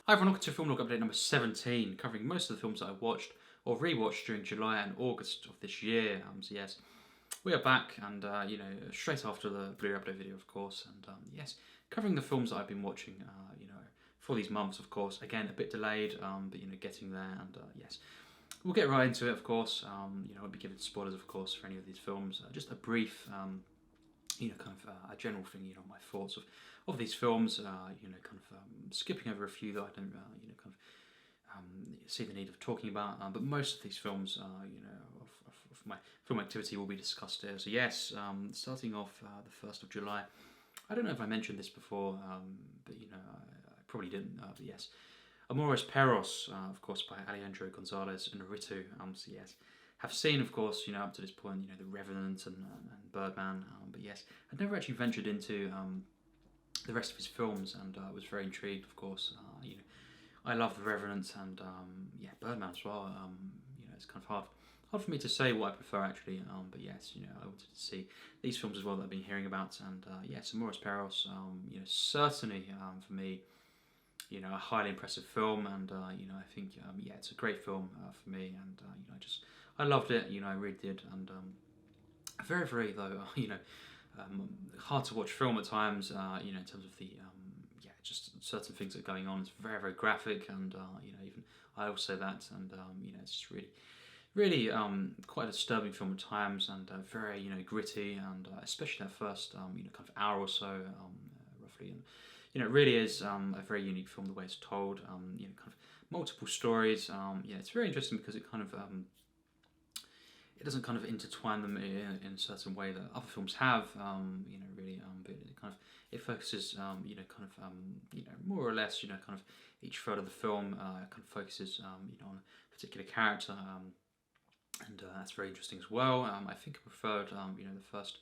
Hi everyone, welcome to Film Log Update number 17, covering most of the films that I watched or rewatched during July and August of this year. So yes, we are back, and straight after the Blu-ray update video, of course, and yes, covering the films that I've been watching, for these months, of course. Again, a bit delayed, but getting there, and yes, we'll get right into it, of course. I won't be giving spoilers, of course, for any of these films. Just a brief, a general thing, my thoughts of these films. Skipping over a few that I don't, see the need of talking about. But most of these films, of my film activity will be discussed here. So yes, starting off the 1st of July. I don't know if I mentioned this before, but I probably didn't. But yes, Amores Perros, of course, by Alejandro Gonzalez Inarritu. So yes, have seen, of course, up to this point, The Revenant and Birdman. But yes, I'd never actually ventured into the rest of his films, and I was very intrigued, of course. I love The Revenant and Birdman as well. It's kind of hard for me to say what I prefer, actually. But yes, I wanted to see these films as well that I've been hearing about, and yes, Amores Perros, certainly for me, a highly impressive film, and I think it's a great film for me, and I loved it. I really did, and very, very though, hard to watch film at times. In terms of the just certain things that are going on. It's very, very graphic, and even I will say that, and it's just really, really quite a disturbing film at times, and very gritty, and especially that first kind of hour or so, roughly, and it really is a very unique film, the way it's told. Kind of multiple stories. It's very interesting because it kind of it doesn't kind of intertwine them in a certain way that other films have. Really, but it focuses, more or less, kind of each third of the film kind of focuses, on a particular character, and that's very interesting as well. I think I preferred, the first,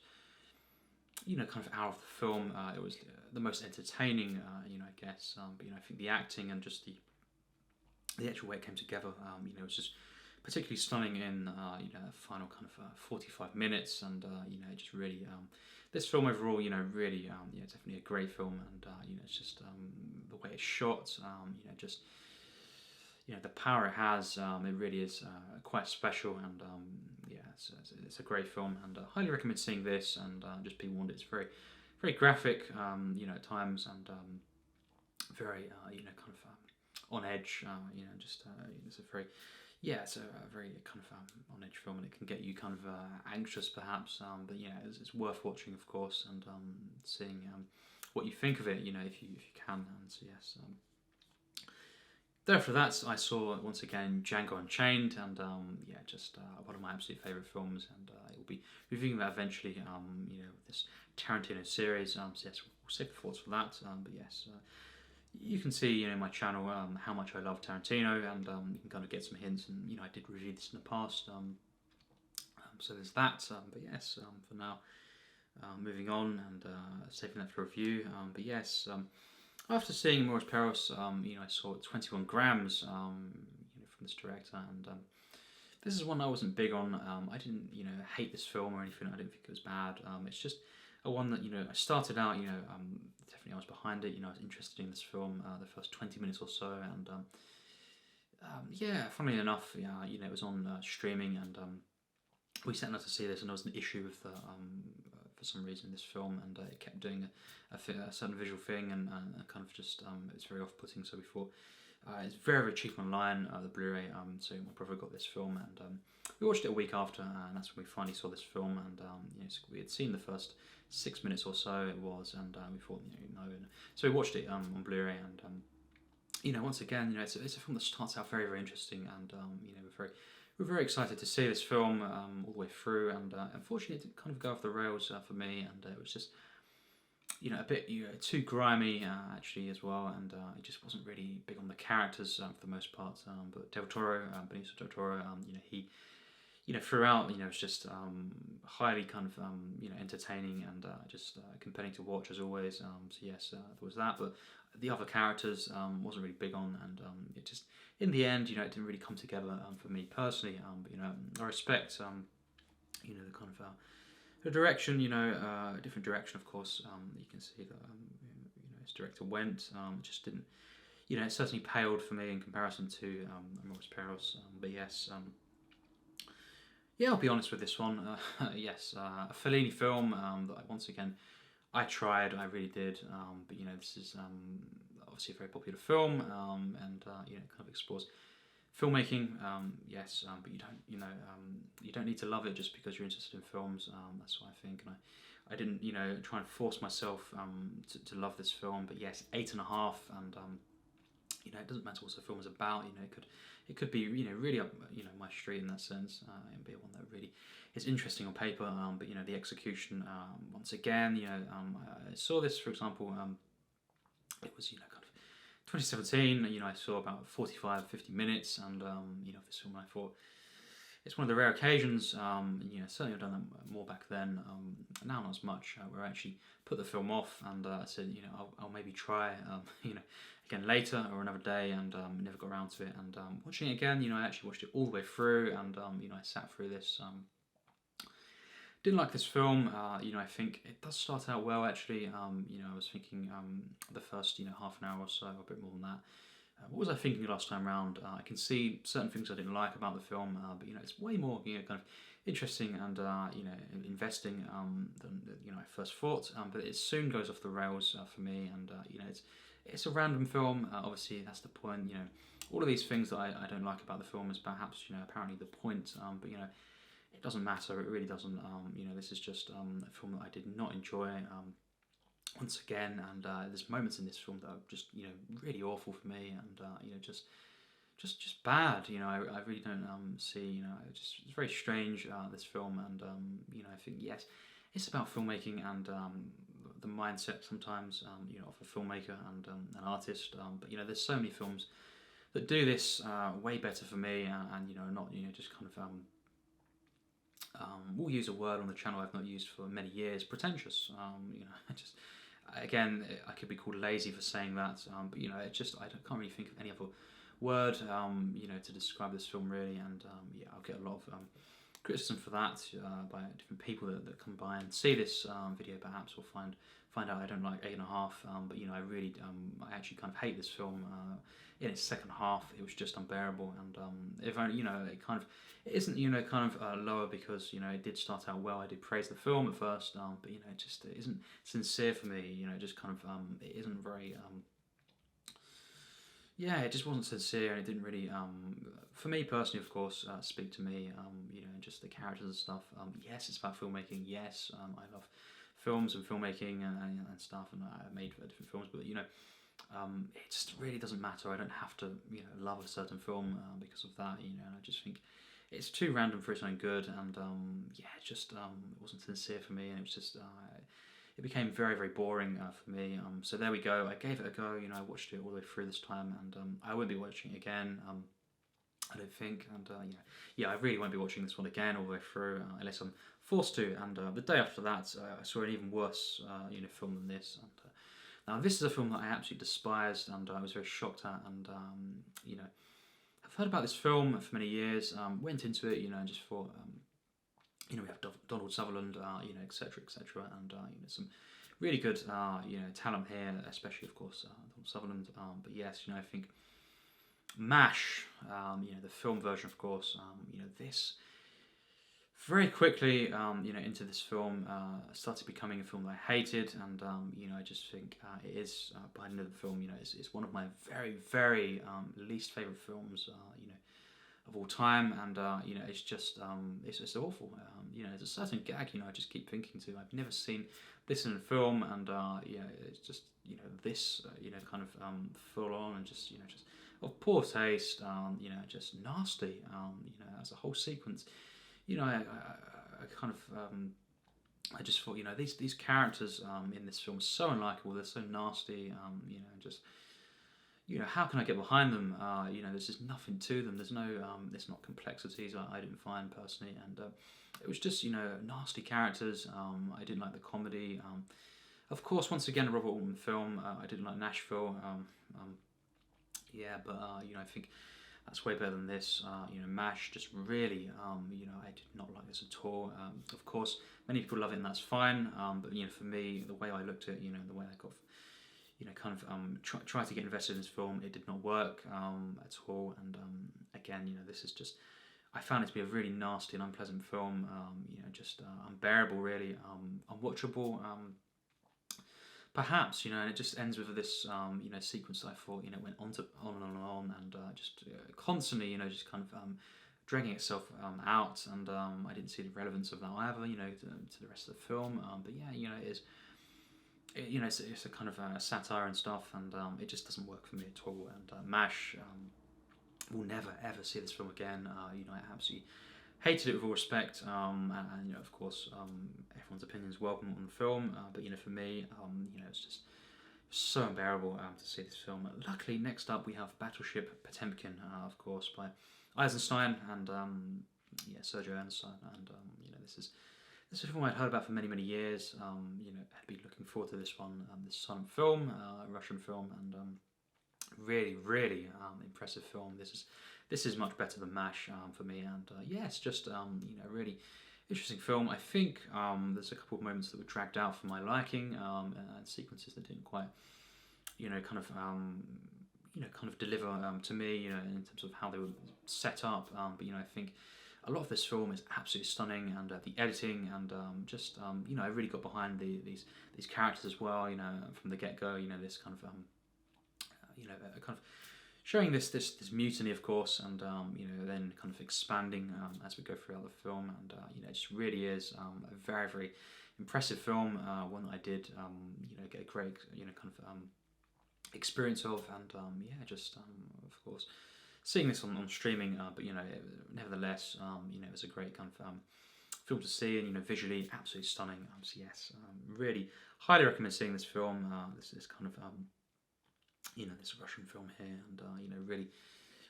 kind of hour of the film. It was the most entertaining, I guess. But I think the acting and just the actual way it came together, it was just particularly stunning in the final kind of 45 minutes, and it just really this film overall, really definitely a great film, and it's just the way it's shot, just the power it has, it really is quite special, and it's a great film, and highly recommend seeing this, and just be warned, it's very, very graphic, at times, and very kind of on edge, it's a very it's a very kind of on edge film, and it can get you kind of anxious perhaps, but it's worth watching, of course, and seeing what you think of it, if you can. And so yes, after that I saw once again Django Unchained, and just one of my absolute favourite films, and I will be reviewing that eventually, with this Tarantino series. So yes, we'll save the thoughts for that, but yes. You can see, in my channel, how much I love Tarantino, and you can kind of get some hints. And I did review this in the past, so there's that. But yes, for now, moving on, and saving that for review. But yes, after seeing Amores Perros, I saw 21 Grams, from this director, and this is one I wasn't big on. I didn't, hate this film or anything. I didn't think it was bad. It's just a one that I started out, definitely I was behind it. I was interested in this film the first 20 minutes or so, and funnily enough, it was on streaming, and we sat down to see this, and there was an issue with for some reason this film, and it kept doing a certain visual thing, and kind of just it's very off-putting. So we thought. It's very, very cheap online, the Blu-ray, so my brother got this film, and we watched it a week after, and that's when we finally saw this film, and we had seen the first 6 minutes or so it was, and we thought, no, so we watched it on Blu-ray, and once again, it's a film that starts out very, very interesting, and we're very excited to see this film all the way through, and unfortunately it did kind of go off the rails for me, and it was just a bit too grimy actually as well, and it just wasn't really big on the characters for the most part. But Del Toro, Benicio Del Toro, he throughout it's just highly kind of entertaining, and just compelling to watch as always. So yes, there was that, but the other characters wasn't really big on, and it just in the end it didn't really come together for me personally. But I respect the kind of the direction, a different direction, of course. You can see that his director went, just didn't, you know, it certainly paled for me in comparison to Amores Perros. But yes, yeah, I'll be honest with this one. Yes, a Fellini film that once again I tried, I really did. But you know, this is obviously a very popular film, and you know, kind of explores filmmaking. Yes, but you don't need to love it just because you're interested in films. That's what I think, and I didn't, you know, try and force myself to love this film. But yes, 8.5, and you know, it doesn't matter what the film is about. You know, it could be, you know, really up, you know, my street in that sense, and be one that really is interesting on paper. But you know, the execution, once again, you know, I saw this, for example, it was, you know, kind of 2017. You know, I saw about 45, 50 minutes, and you know, this film, I thought it's one of the rare occasions. You know, certainly I've done that more back then. Now not as much. Where I actually put the film off, and I said, you know, I'll maybe try, you know, again later or another day, and never got around to it. And watching it again, you know, I actually watched it all the way through, and you know, I sat through this. Didn't like this film. You know, I think it does start out well. Actually, you know, I was thinking the first, you know, half an hour or so, or a bit more than that. What was I thinking last time round? I can see certain things I didn't like about the film, but you know, it's way more, you know, kind of interesting and you know, investing than you know I first thought. But it soon goes off the rails for me, and you know, it's a random film. Obviously, that's the point. You know, all of these things that I don't like about the film is perhaps, you know, apparently the point. But you know, it doesn't matter. It really doesn't. You know, this is just a film that I did not enjoy. Once again, and there's moments in this film that are just, you know, really awful for me, and you know, just bad. You know, I really don't see. You know, it's very strange, this film, and you know, I think yes, it's about filmmaking and the mindset sometimes, you know, of a filmmaker and an artist. But you know, there's so many films that do this way better for me, and you know, not, you know, just kind of we'll use a word on the channel I've not used for many years, pretentious. You know, just again, I could be called lazy for saying that, but you know, can't really think of any other word, you know, to describe this film really, and yeah, I'll get a lot of criticism for that by different people that come by and see this video, perhaps, or find out I don't like 8.5. But you know, I actually kind of hate this film. In its second half, it was just unbearable, and if only, you know, it isn't, you know, kind of lower because, you know, it did start out well. I did praise the film at first, but you know, it isn't sincere for me. You know, just kind of it isn't very. Yeah, it just wasn't sincere, and it didn't really, for me personally, of course, speak to me. You know, just the characters and stuff. Yes, it's about filmmaking. Yes, I love films and filmmaking and stuff, and I made different films. But you know, it just really doesn't matter. I don't have to, you know, love a certain film because of that. You know, and I just think it's too random for its own good, and yeah, it just it wasn't sincere for me, and it was just. It became very, very boring for me. So there we go. I gave it a go. You know, I watched it all the way through this time, and I won't be watching it again. I don't think. And yeah, I really won't be watching this one again all the way through unless I'm forced to. And the day after that, I saw an even worse, you know, film than this. And now this is a film that I absolutely despised, and I was very shocked at. And you know, I've heard about this film for many years. Went into it, you know, and just thought. You know, we have Donald Sutherland, you know, etc., etc., and you know, some really good, you know, talent here, especially, of course, Donald Sutherland. But yes, you know, I think MASH, you know, the film version, of course, you know, this very quickly, you know, into this film started becoming a film that I hated, and you know, I just think it is by the end of the film, you know, it's one of my very, very least favorite films, you know, of all time, and you know, it's just awful. You know, there's a certain gag, you know, I just keep thinking to. I've never seen this in a film, and yeah, it's just, you know, this you know, kind of full on, and just, you know, just of poor taste. You know, just nasty. You know, as a whole sequence. You know, I kind of I just thought, you know, these characters in this film are so unlikable. They're so nasty. You know, just. You know, how can I get behind them? You know, there's just nothing to them. There's not complexities I didn't find personally, and it was just, you know, nasty characters. I didn't like the comedy. Of course, once again, a Robert Altman film. I didn't like Nashville. Yeah, but you know, I think that's way better than this. You know, MASH just really, you know, I did not like this at all. Of course, many people love it, and that's fine. But you know, for me, the way I looked at it, you know, the way I got. kind of try to get invested in this film. It did not work at all, and again, this is just, I found it to be a really nasty and unpleasant film. Just unbearable, really, unwatchable. Perhaps, and it just ends with this, sequence that I thought, went on and just constantly, just kind of dragging itself out, and I didn't see the relevance of that either, to the rest of the film. But yeah, it is. It's a kind of satire and stuff, and it just doesn't work for me at all. And MASH will never ever see this film again. I absolutely hated it with all respect, and of course, everyone's opinion is welcome on the film. But for me, it's just so unbearable to see this film. Luckily, next up we have Battleship Potemkin, of course, by Eisenstein and Sergio Eisenstein, and this is a film I'd heard about for many years. I'd been looking forward to this one, this silent film, Russian film, and really impressive film. This is much better than MASH for me, and it's just a really interesting film. I think there's a couple of moments that were dragged out for my liking, and sequences that didn't quite, kind of deliver to me, in terms of how they were set up. But I think a lot of this film is absolutely stunning, and the editing, and I really got behind these characters as well. From the get go, this kind of kind of showing this mutiny, of course, and then kind of expanding as we go throughout the film, and it just really is a very impressive film, one that I did get a great kind of experience of, and of course seeing this on streaming, but nevertheless, it was a great kind of film to see, and visually absolutely stunning. So yes, really highly recommend seeing this film. This is kind of this Russian film here, and really,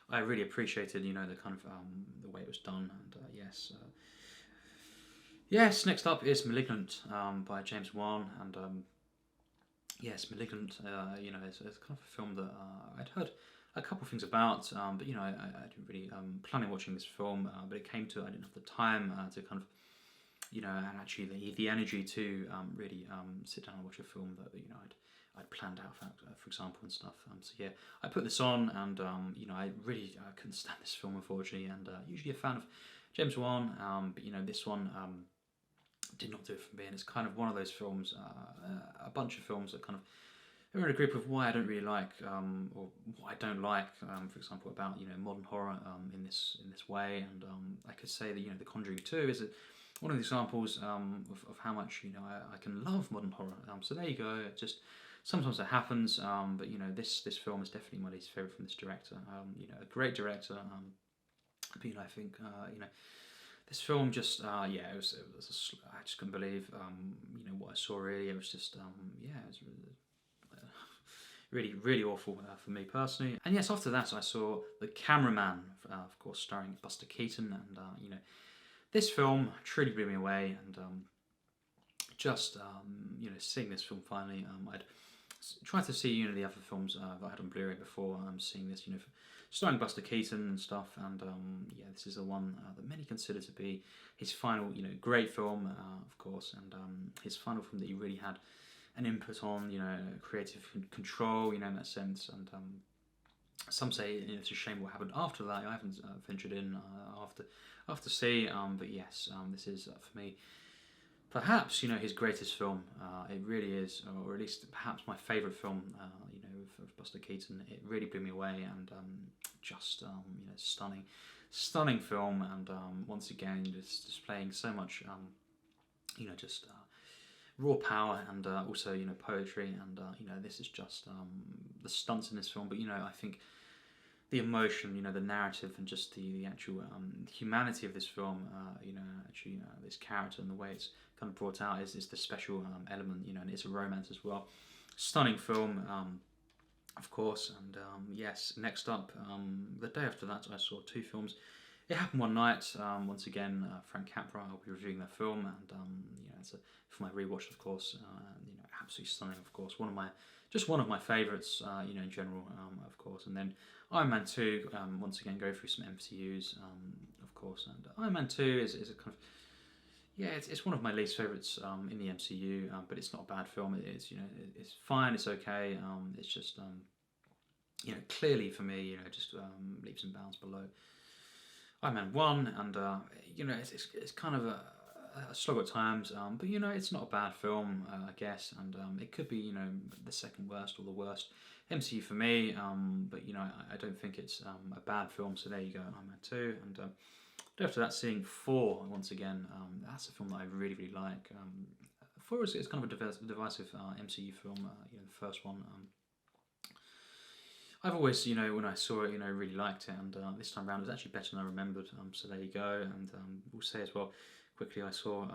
I really appreciated the kind of the way it was done, and yes. Next up is Malignant by James Wan, and yes, Malignant. It's kind of a film that I'd heard a couple of things about, but I didn't really plan on watching this film, but it came to it. I didn't have the time to kind of, and actually the energy to really sit down and watch a film that I'd planned out, for example, and stuff. So yeah, I put this on, and I really couldn't stand this film, unfortunately. And usually a fan of James Wan, but this one did not do it for me. And it's kind of one of those films, a bunch of films that kind of are in a group of why I don't really like, or what I don't like, for example, about modern horror in this way. And I could say that The Conjuring 2 is one of the examples of how much I can love modern horror. So there you go. It just sometimes it happens, but this film is definitely my least favorite from this director. A great director, but I think this film just it was I just couldn't believe what I saw. Really, it was just it was really awful for me personally. And yes, after that I saw The Cameraman, of course, starring Buster Keaton, and this film truly blew me away, and seeing this film finally, I'd tried to see the other films that I had on Blu-ray before seeing this, starring Buster Keaton and stuff, and this is the one that many consider to be his final, great film, of course, and his final film that he really had an input on, creative control, in that sense, and some say it's a shame what happened after that. I haven't ventured in after see, but yes, this is for me perhaps his greatest film. It really is, or at least perhaps my favourite film. Of Buster Keaton. It really blew me away, and stunning film, and once again just displaying so much raw power, and also poetry, and this is just the stunts in this film, but I think the emotion, the narrative, and just the actual humanity of this film, this character and the way it's kind of brought out is the special element, and it's a romance as well. Stunning film, of course, and yes. Next up, the day after that, I saw two films. It Happened One Night. Once again, Frank Capra. I'll be reviewing that film, and it's for my rewatch, of course. Absolutely stunning, of course. One of my favourites, in general, of course. And then Iron Man 2. Once again, go through some MCUs, of course. And Iron Man 2 is a kind of Yeah, it's one of my least favorites in the MCU, but it's not a bad film. It's it's fine. It's okay. It's just clearly for me, just leaps and bounds below Iron Man 1, and it's kind of a slog at times, but it's not a bad film, I guess, and it could be the second worst or the worst MCU for me, but I don't think it's a bad film. So there you go, Iron Man 2, and after that, seeing 4 once again, that's a film that I really really like. 4 is kind of a divisive MCU film. The first one. I've always, when I saw it, really liked it, and this time around it was actually better than I remembered. So there you go, and we'll say as well quickly I saw,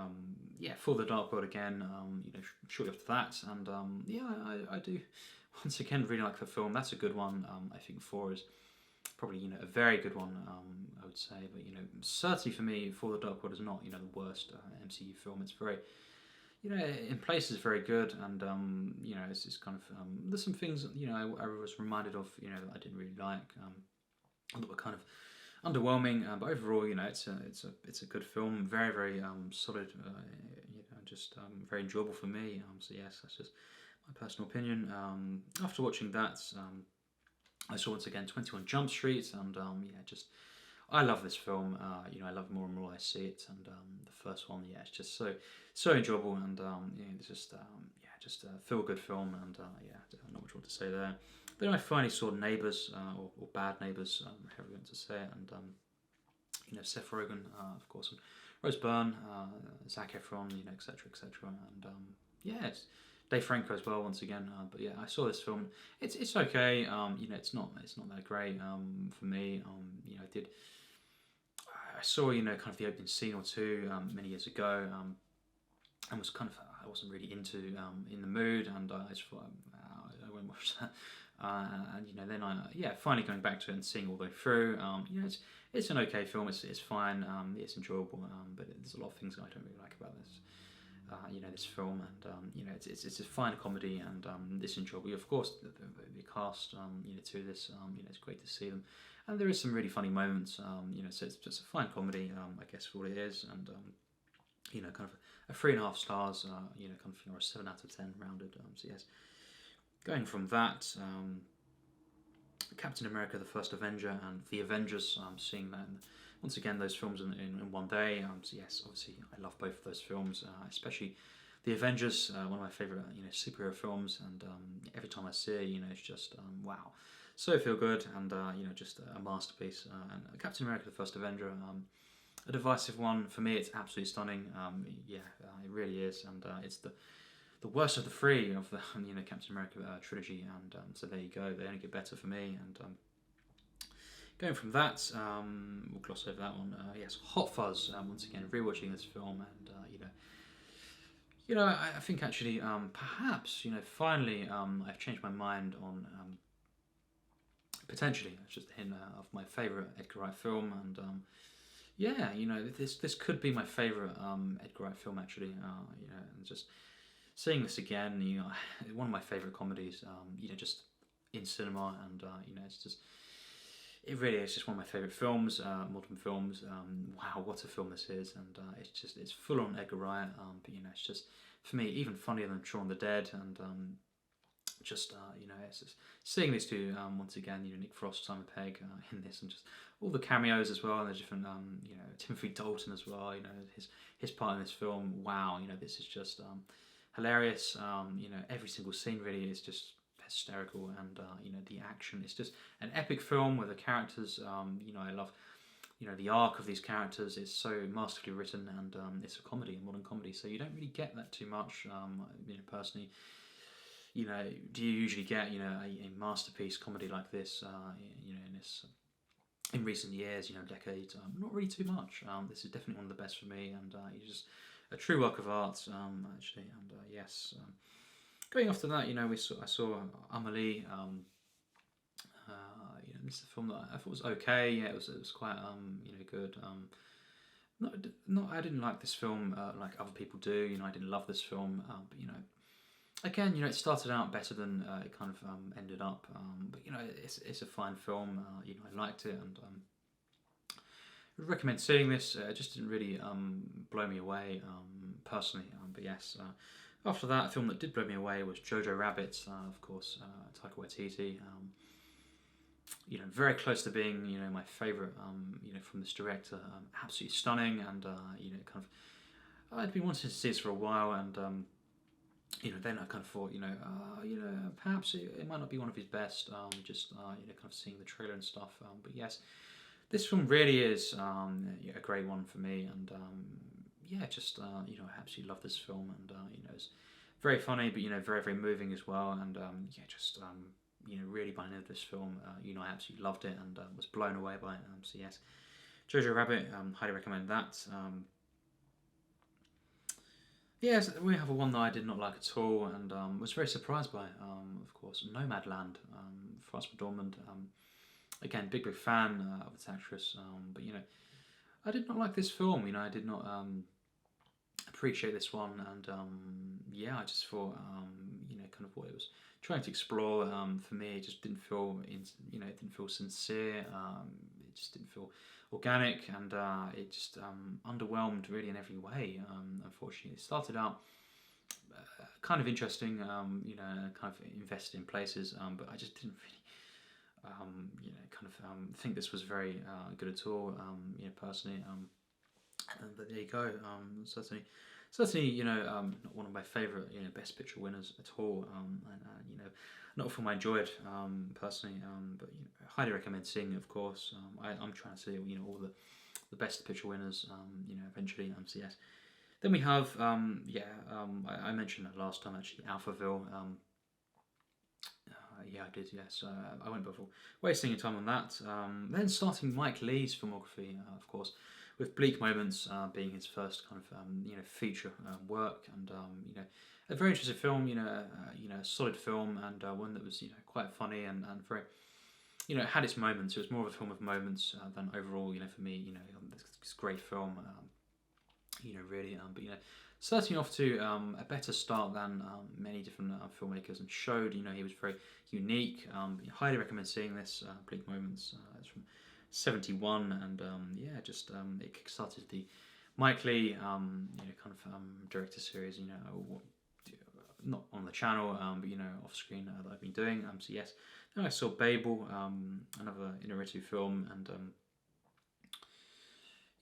For the Dark World again, shortly after that, and I do once again really like the film. That's a good one. I think 4 is probably a very good one. I would say, but certainly for me, For the Dark World is not the worst MCU film. It's very in places very good, and it's kind of there's some things I was reminded of that I didn't really like, that were kind of underwhelming, but overall it's a good film, very very solid, just very enjoyable for me. So yes, that's just my personal opinion. After watching that, I saw once again 21 Jump Street, and just I love this film. I love it more and more I see it, and the first one, it's just so enjoyable, and it's just a feel good film, and not much more to say there. Then I finally saw Neighbours, or Bad Neighbours, however you want to say it, and Seth Rogen, of course, and Rose Byrne, Zac Efron, etc., etc., and it's Dave Franco as well once again. But I saw this film. It's okay. It's not that great for me. I saw kind of the opening scene or two many years ago, and was kind of I wasn't really in the mood, and I just thought I won't watch that. And then I finally going back to it and seeing all the way through. It's an okay film. It's fine. It's enjoyable. But there's a lot of things that I don't really like about this. This film, and it's a fine comedy, and it's enjoyable. Of course, the cast, to this, it's great to see them, and there is some really funny moments. So it's just a fine comedy, I guess, for what it is, and kind of a 3.5 stars, kind of or a 7 out of 10 rounded. So yes, going from that, Captain America: The First Avenger and The Avengers, seeing that. Once again, those films in one day. So yes, obviously I love both of those films, especially The Avengers, one of my favourite superhero films, and every time I see it, it's just wow, so feel good, and just a masterpiece. And Captain America: The First Avenger, a divisive one for me. It's absolutely stunning. It really is, and it's the worst of the 3 of the Captain America trilogy, and so there you go. They only get better for me, and. Going from that, we'll gloss over that one. Yes, Hot Fuzz. Once again, rewatching this film, and I think actually, perhaps finally, I've changed my mind on potentially. It's just a hint of my favourite Edgar Wright film, and this could be my favourite Edgar Wright film actually. And just seeing this again, one of my favourite comedies. Just in cinema, and it's just. It really is just one of my favourite films, modern films. Wow, what a film this is, and it's full on Edgar Wright. But it's just for me even funnier than Shaun of the Dead, and it's just seeing these two once again. Nick Frost, Simon Pegg in this, and just all the cameos as well, and the different Timothy Dalton as well. His part in this film. Wow, this is just hilarious. Every single scene really is just hysterical, and the action is just an epic film where the characters I love the arc of these characters is so masterfully written, and it's a comedy, a modern comedy, so you don't really get that too much. Personally, do you usually get a masterpiece comedy like this in recent years, decades? Not really too much. This is definitely one of the best for me, and it's just a true work of art, actually, and yes. Going after that, I saw Amelie. This is a film that I thought was okay. Yeah, it was quite good. I didn't like this film like other people do. I didn't love this film, but again, it started out better than it kind of ended up. But it's a fine film. I liked it, and would recommend seeing this. It just didn't really blow me away personally. But yes, after that, a film that did blow me away was Jojo Rabbit, of course, Taika Waititi. Very close to being, my favourite, from this director. Absolutely stunning, and kind of, I'd been wanting to see this for a while, and then I kind of thought, perhaps it might not be one of his best. Kind of seeing the trailer and stuff. But yes, this film really is a great one for me, and I absolutely love this film, and it's very funny, but very very moving as well, and really by the end of this film, I absolutely loved it and was blown away by it. So yes, Jojo Rabbit, highly recommend that. Yes, we have one that I did not like at all, and was very surprised by. Of course, Nomadland, Frances McDormand. Again, big fan of this actress, but I did not like this film. I did not appreciate this one, and I just thought kind of what it was trying to explore. For me, it just didn't feel it didn't feel sincere. It just didn't feel organic, and it just underwhelmed really in every way. Unfortunately, it started out kind of interesting, kind of invested in places, but I just didn't really. Think this was very good at all. Personally, but there you go. Certainly, not one of my favourite, Best Picture winners at all. Not a film I enjoyed personally, but highly recommend seeing it. Of course, I'm trying to see all the Best Picture winners. Eventually. So yes. Then we have I mentioned that last time actually, Alphaville. I did, yes. I won't bother wasting your time on that. Then starting Mike Leigh's filmography, of course, with Bleak Moments being his first kind of feature work, and a very interesting film. A solid film, and one that was quite funny and very it had its moments. It was more of a film of moments than overall. For me, this great film. Really, but starting off to a better start than many different filmmakers, and showed he was very unique. Highly recommend seeing this. Bleak Moments. It's from '71, and it kickstarted the Mike Leigh director series. Not on the channel, but off screen that I've been doing. So yes, then I saw Babel, another Inarritu film, and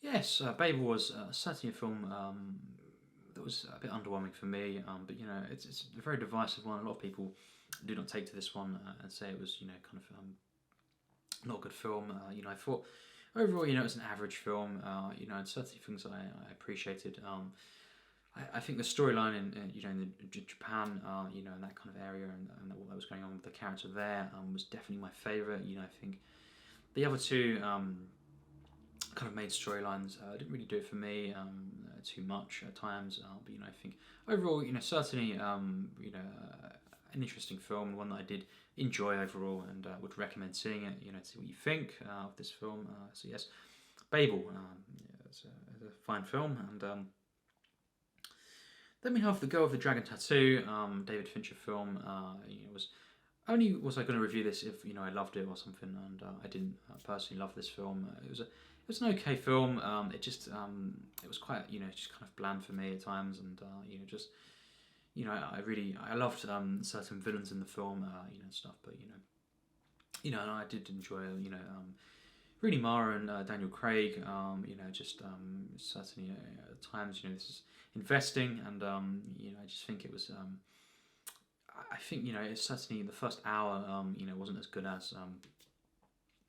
yes, Babel was certainly a film that was a bit underwhelming for me, but it's a very divisive one. A lot of people do not take to this one and say it was kind of not a good film. I thought overall it was an average film. And certainly things that I appreciated. I think the storyline in Japan, in that kind of area, and what that was going on with the character there, was definitely my favourite. I think the other two kind of main storylines didn't really do it for me too much at times. But I think overall, certainly an interesting film, one that I did enjoy overall, and would recommend seeing it. To see what you think of this film. So yes, Babel, it's a fine film, and then we have The Girl with the Dragon Tattoo, David Fincher film. Was I going to review this if I loved it or something, and I didn't personally love this film. It was an okay film. It just it was quite just kind of bland for me at times, and I loved certain villains in the film, and stuff, but and I did enjoy Rooney Mara and Daniel Craig. Certainly at times this is investing, and I just think it was. I think it's certainly the first hour wasn't as good as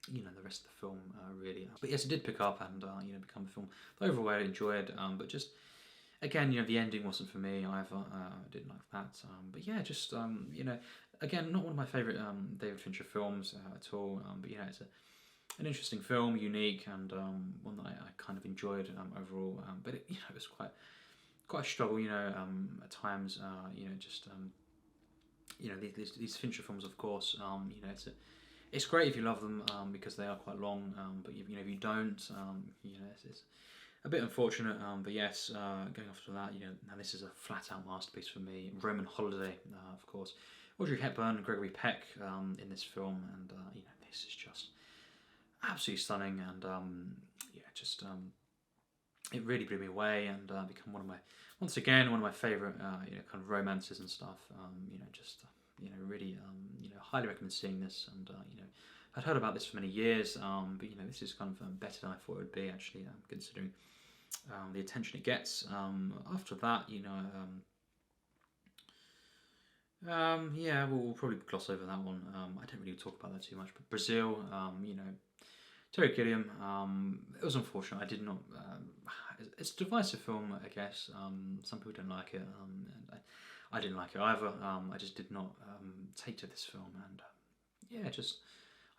the rest of the film really, but yes, it did pick up and become a film that overall I enjoyed, but just again the ending wasn't for me either. I didn't like that, but yeah, just again, not one of my favourite David Fincher films at all, but it's an interesting film, unique, and one that I kind of enjoyed overall, but it was quite a struggle at times, these Fincher films, of course, it's great if you love them because they are quite long, but if you don't, it's a bit unfortunate. But yes, going off to that, now this is a flat-out masterpiece for me. Roman Holiday, of course, Audrey Hepburn and Gregory Peck in this film, and this is just absolutely stunning, and yeah, just it really blew me away, and become once again one of my favourite kind of romances and stuff. Just really highly recommend seeing this, and I'd heard about this for many years, but this is kind of better than I thought it would be, actually, considering the attention it gets. After that, yeah, we'll probably gloss over that one. I don't really talk about that too much, but Brazil, Terry Gilliam, it was unfortunate. I did not. It's a divisive film, I guess. Some people don't like it, and I didn't like it either. I just did not take to this film, and yeah, just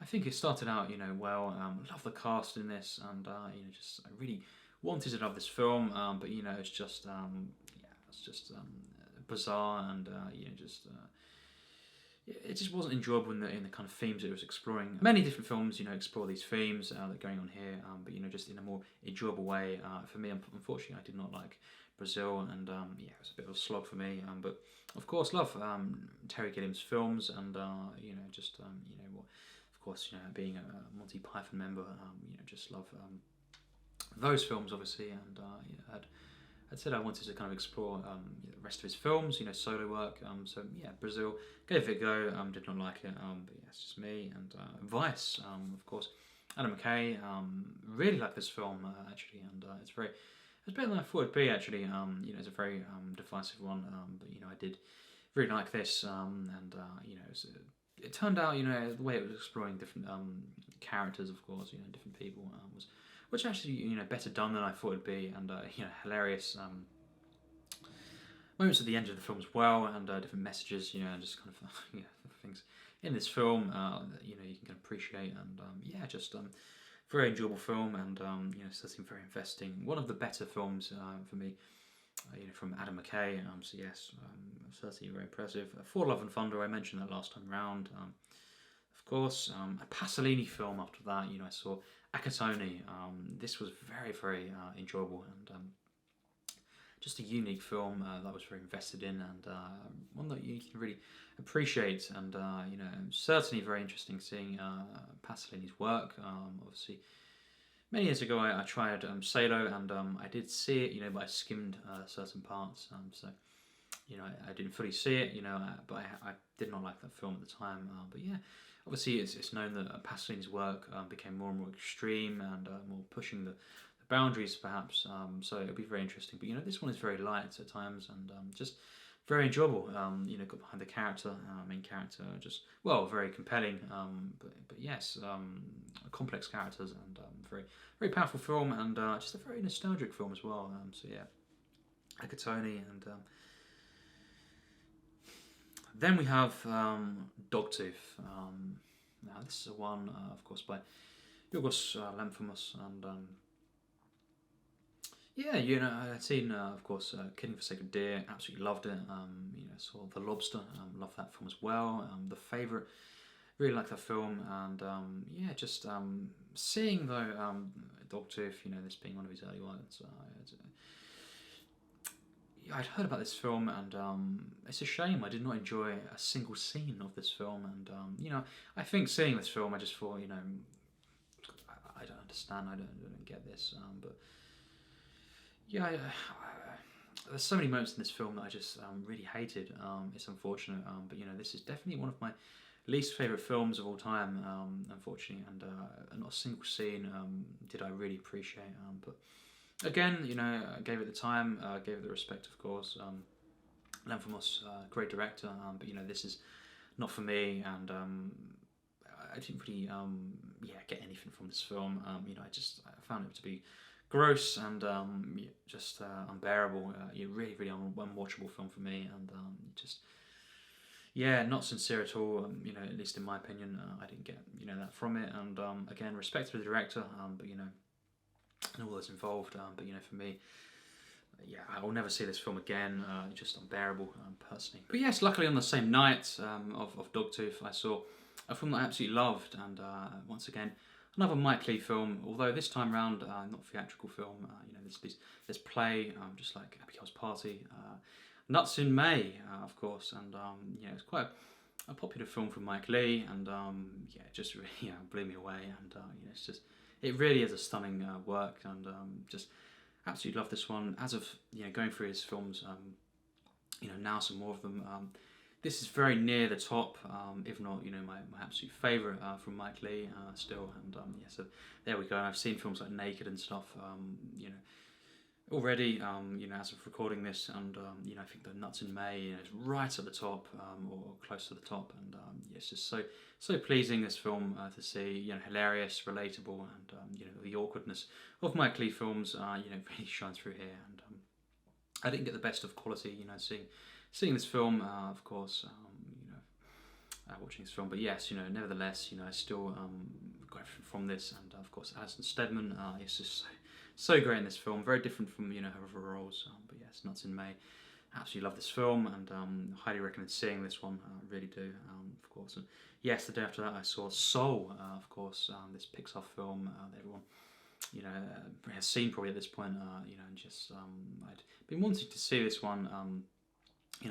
I think it started out, well. Love the cast in this, and just I really wanted to love this film, but it's just yeah, it's just bizarre, and it just wasn't enjoyable in the kind of themes it was exploring. Many different films, explore these themes that are going on here, but just in a more enjoyable way. For me, unfortunately, I did not like Brazil, and yeah, it was a bit of a slog for me. But of course, love Terry Gilliam's films, and of course, being a Monty Python member, just love those films, obviously, and I'd said I wanted to kind of explore the rest of his films, solo work. So yeah, Brazil, gave it a go. Did not like it, but yeah, it's just me. And Vice, of course, Adam McKay. Really like this film, actually, and it's better than I thought it'd be, actually. It's a very divisive one, but I did really like this, and it turned out, the way it was exploring different characters, of course, different people, which actually, better done than I thought it'd be, and hilarious moments at the end of the film as well, and different messages, and just kind of things in this film that you can appreciate, and yeah, just very enjoyable film, and certainly very investing. One of the better films for me, from Adam McKay. So yes, certainly very impressive. For Love and Thunder, I mentioned that last time round. Of course, a Pasolini film after that. I saw Akatone. This was very, very enjoyable, and just a unique film that I was very invested in, and one that you can really appreciate, and certainly very interesting seeing Pasolini's work. Obviously, many years ago I tried Salo, and I did see it, but I skimmed certain parts, so I didn't fully see it, but I did not like that film at the time. But yeah, obviously it's known that Pasolini's work became more and more extreme, and more pushing the boundaries, perhaps. So it'll be very interesting. But this one is very light at times, and just very enjoyable. Got behind the character, main character, just very compelling. But yes, complex characters, and very very powerful film, and just a very nostalgic film as well. So yeah, Akatone, and then we have Dogtooth. Now this is a one, of course, by Yorgos Lanthimos, and yeah, I'd seen, of course, Killing for Sacred Deer, absolutely loved it. Saw The Lobster, loved that film as well. The Favourite, really liked that film, and yeah, just seeing though Dogtooth, this being one of his early ones, I'd heard about this film, and it's a shame I did not enjoy a single scene of this film, and I think seeing this film, I just thought, I don't understand, I don't get this, but yeah, there's so many moments in this film that I just really hated. It's unfortunate, but this is definitely one of my least favourite films of all time, unfortunately, and not a single scene did I really appreciate. But again, I gave it the time, gave it the respect, of course. Lanthimos, great director, but this is not for me, and I didn't really get anything from this film. I found it to be gross, and just unbearable. Really, really unwatchable film for me, and just not sincere at all. At least in my opinion, I didn't get that from it. And again, respect to the director, but and all those involved. But for me, I will never see this film again. Just unbearable, personally. But yes, luckily on the same night of Dogtooth, I saw a film that I absolutely loved, and once again, another Mike Leigh film, although this time round not theatrical film. This play, just like Abigail's Party, Nuts in May, of course, and it's quite a popular film from Mike Leigh, and yeah, it just really blew me away. And it's just, it really is a stunning work, and just absolutely love this one. As of going through his films, now some more of them. This is very near the top, if not my absolute favourite from Mike Leigh still. And yeah, so there we go. And I've seen films like Naked and stuff. Already, as of recording this, and I think the Nuts in May is right at the top, or close to the top, and it's just so pleasing, this film to see. Hilarious, relatable, and the awkwardness of Mike Leigh films, really shines through here. And I didn't get the best of quality, seeing this film, of course, watching this film, but yes, nevertheless, I still got from this, and of course, Alison Steadman is just so great in this film. Very different from her other roles, but yes, Nuts in May. Absolutely love this film, and highly recommend seeing this one. Really do, of course. And yes, the day after that, I saw Soul, of course, this Pixar film that everyone has seen probably at this point. And just I'd been wanting to see this one.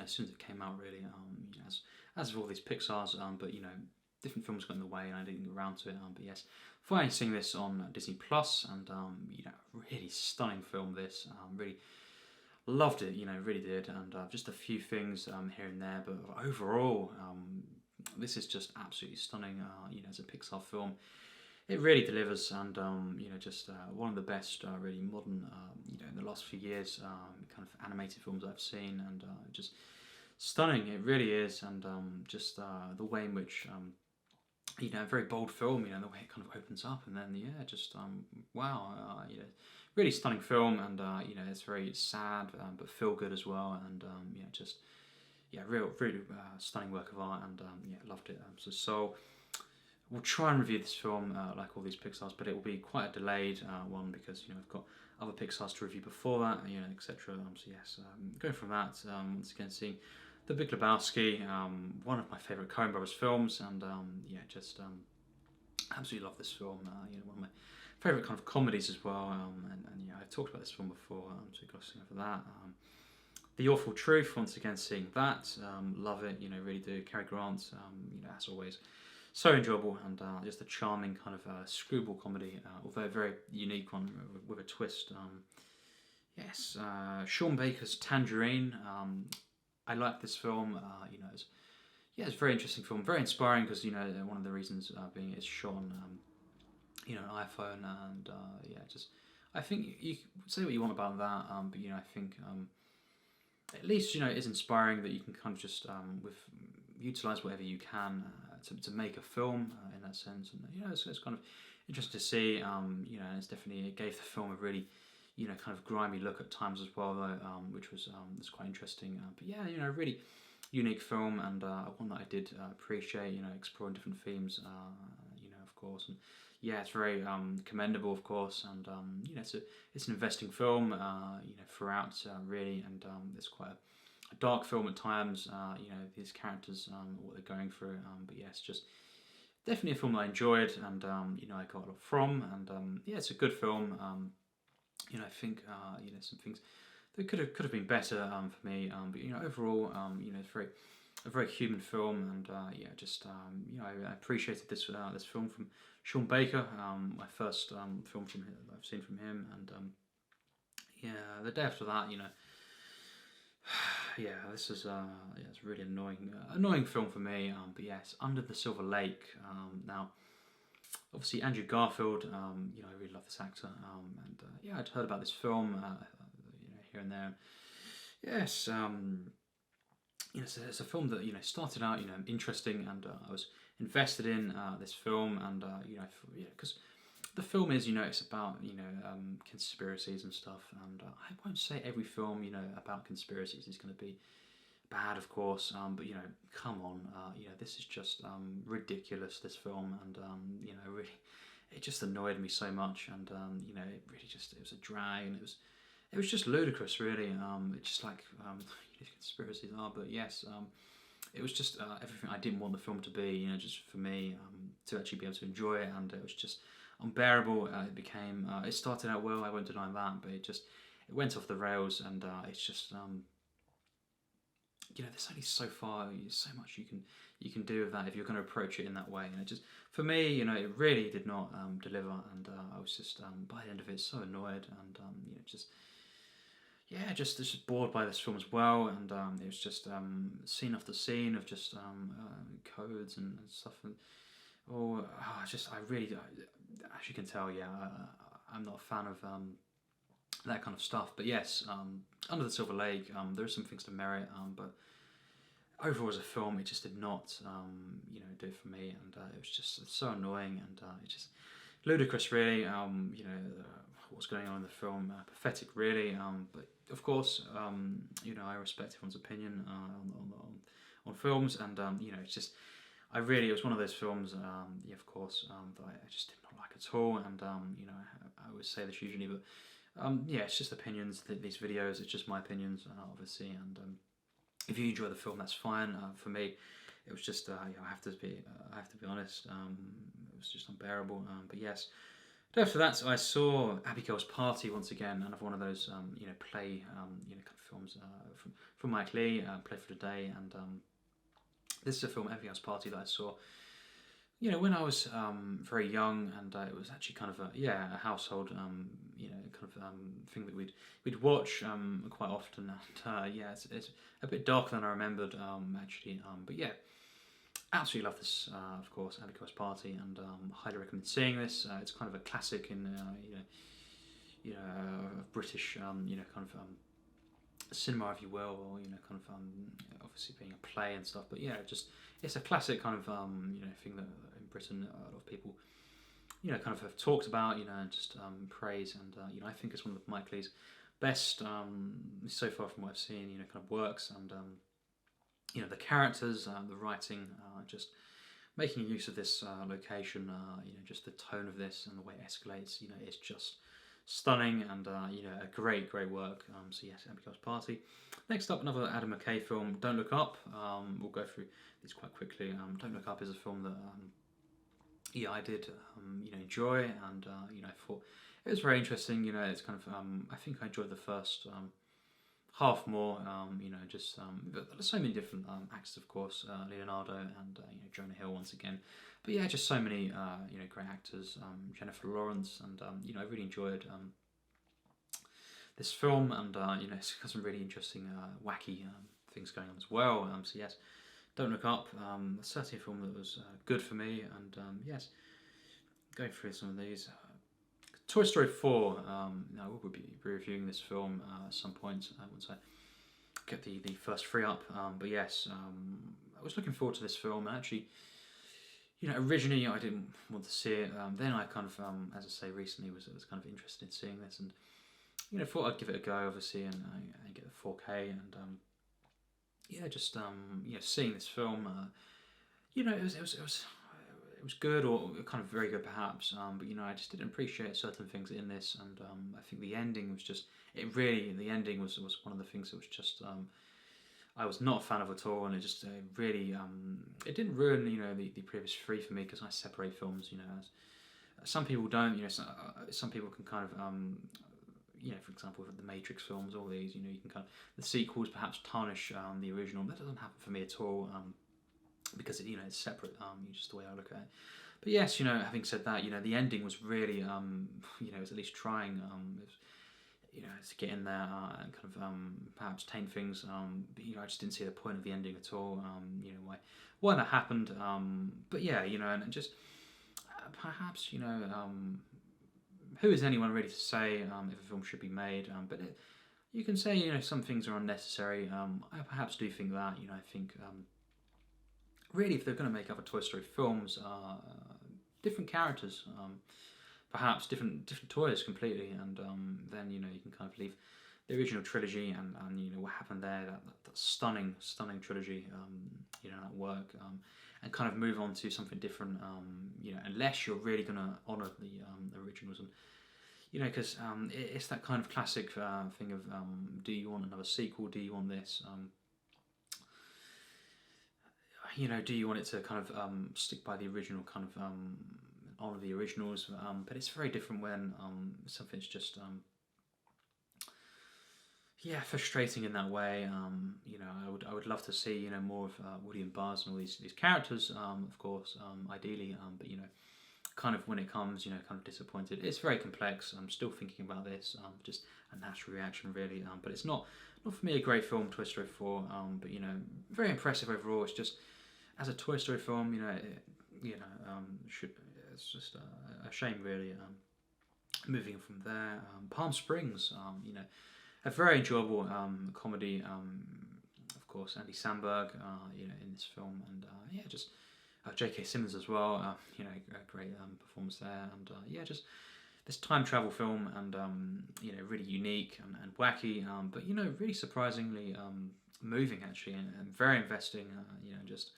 As soon as it came out, really, as with all these Pixar's, but different films got in the way, and I didn't get around to it. But yes, finally seeing this on Disney Plus, and really stunning film. This really loved it, really did, and just a few things here and there, but overall, this is just absolutely stunning. As a Pixar film, it really delivers, and just one of the best, really modern, in the last few years, kind of animated films I've seen, and just stunning. It really is, and just the way in which, a very bold film. The way it kind of opens up, and then just wow, really stunning film, and it's very sad, but feel good as well, and just really stunning work of art, and loved it. So Soul. We'll try and review this film like all these Pixar's, but it will be quite a delayed one, because I've got other Pixar's to review before that, etc. So yes, going from that, once again seeing The Big Lebowski, one of my favourite Coen Brothers films, and just absolutely love this film. One of my favourite kind of comedies as well, and I talked about this film before, so you've got to sing for that. The Awful Truth, once again seeing that, love it, really do. Cary Grant, as always, so enjoyable, and just a charming kind of screwball comedy, although a very unique one with a twist. Yes, Sean Baker's Tangerine. I like this film. It's a very interesting film, very inspiring, because one of the reasons being it's shot on an iPhone, and just I think you say what you want about that, but I think at least it's inspiring that you can kind of just utilize whatever you can to make a film in that sense, and it's kind of interesting to see. It's definitely, it gave the film a really kind of grimy look at times as well, though, which was quite interesting. But really unique film, and one that I did appreciate. Exploring different themes. Of course, and it's very commendable, of course, and it's an investing film. Throughout, really, and it's quite a dark film at times. These characters, what they're going through. But yes, just definitely a film that I enjoyed, and I got a lot from, and it's a good film. I think some things that could have been better for me, but overall, it's a very human film, and I appreciated this film from Sean Baker, my first film from him that I've seen from him, and the day after that, this is it's a really annoying film for me, but yes, Under the Silver Lake. Now, obviously Andrew Garfield, I really love this actor, and I'd heard about this film, here and there. Yes, it's a film that started out interesting, and I was invested in this film, and because the film is it's about conspiracies and stuff, and I won't say every film about conspiracies is going to be bad, of course, but come on, this is just ridiculous, this film, and really, it just annoyed me so much, and it really just, it was a drag, and it was just ludicrous, really. It's just like conspiracies are, but yes, it was just everything I didn't want the film to be, just for me to actually be able to enjoy it, and it was just unbearable. It became, it started out well, I won't deny that, but it went off the rails, and it's just there's only so far, so much you can do with that if you're going to approach it in that way. And it just, for me, it really did not deliver, and I was just by the end of it so annoyed, and just just bored by this film as well. And it was just scene after scene of just codes and stuff, and I really, as you can tell, I'm not a fan of that kind of stuff. But yes, Under the Silver Lake, there are some things to merit, but overall as a film, it just did not, do it for me, and it was just so annoying, and it just ludicrous, really. What's going on in the film, pathetic, really. But of course, I respect everyone's opinion on films, and it's just. It was one of those films, of course, that I just did not like at all, and I always say this usually, but it's just opinions. These videos, it's just my opinions, obviously, and if you enjoy the film, that's fine. For me, it was just, I have to be honest, it was just unbearable. But yes, after that, I saw Abigail's Party once again, another one of those, play, kind of films from Mike Leigh, Play for the Day, and this is a film, Abigail's Party, that I saw, when I was very young, and it was actually kind of a household, kind of thing that we'd watch quite often, and it's a bit darker than I remembered, actually, but yeah, absolutely love this, of course, Abigail's Party, and highly recommend seeing this. It's kind of a classic in British kind of cinema, if you will, or kind of obviously being a play and stuff, but it's a classic kind of thing that in Britain a lot of people kind of have talked about, and just praise, and I think it's one of Mike Leigh's best so far from what I've seen, kind of works, and the characters, the writing, just making use of this location, just the tone of this and the way it escalates, it's just stunning, and a great work. So yes, Abigail's Party. Next up, another Adam McKay film, Don't Look Up. We'll go through these quite quickly. Don't Look Up is a film that I did enjoy, and I thought it was very interesting. It's kind of I think I enjoyed the first half more. But there's so many different actors, of course, Leonardo and Jonah Hill once again. But yeah, just so many great actors. Jennifer Lawrence, and I really enjoyed this film, and it's got some really interesting wacky things going on as well. So yes, Don't Look Up. Certainly a film that was good for me, and yes, going through some of these. Toy Story 4. I will be reviewing this film at some point once I get the first 3 up. But yes, I was looking forward to this film, and actually, originally I didn't want to see it. Then I kind of, as I say, recently was kind of interested in seeing this, and thought I'd give it a go, obviously, and get the 4K, and seeing this film, it was good, or kind of very good perhaps, but I just didn't appreciate certain things in this, and I think the ending was just, the ending was one of the things that was just, I was not a fan of at all, and it just really, it didn't ruin, the previous 3 for me, because I separate films, as some people don't, some people can kind of, for example, with the Matrix films, all these, you can kind of, the sequels perhaps tarnish the original. That doesn't happen for me at all, because it's separate, just the way I look at it. But yes, having said that, the ending was really, it was at least trying, to get in there and kind of perhaps taint things. But I just didn't see the point of the ending at all. Why that happened. But yeah, and just perhaps who is anyone really to say if a film should be made? But you can say some things are unnecessary. I perhaps do think that. I think. Really, if they're going to make other Toy Story films, different characters, perhaps different toys completely, and then you can kind of leave the original trilogy and what happened there, that stunning trilogy, that work, and kind of move on to something different, unless you're really going to honour the originals, and because it's that kind of classic thing of do you want another sequel? Do you want this? Do you want it to kind of stick by the original, kind of honour the originals? But it's very different when something's just yeah, frustrating in that way. You know, I would love to see, you know, more of Woody and Buzz and all these characters. Of course, ideally. But you know, kind of when it comes, you know, kind of disappointed. It's very complex. I'm still thinking about this. Just a natural reaction, really. But it's not for me a great film, Toy Story 4. But you know, very impressive overall. It's just as a Toy Story film, you know, should it's just a shame, really. Moving from there, Palm Springs. You know, a very enjoyable comedy. Of course, Andy Samberg, you know, in this film, and yeah, just J.K. Simmons as well. You know, a great performance there, and yeah, just this time travel film, and you know, really unique and wacky, but you know, really surprisingly moving actually, and very investing. You know, just